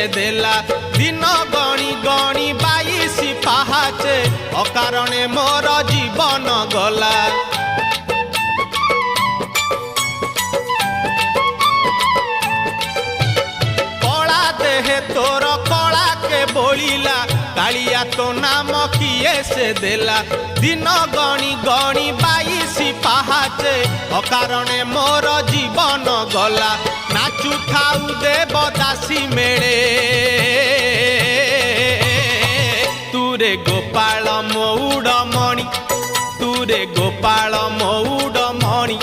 से देला दिन गणी गणी 22 पाहाचे अकारणे मोर जीवन गला। कला देहे तोर कला के बोलिला कालिया तो नाम किए से देला दिन गणी गणी 22 पाहाचे अकारणे मोर जीवन गला। नाचु थाउ देवदासी मेले तुरे गोपाल मौड़ मणि तुरे गोपाल मौड़ मणि।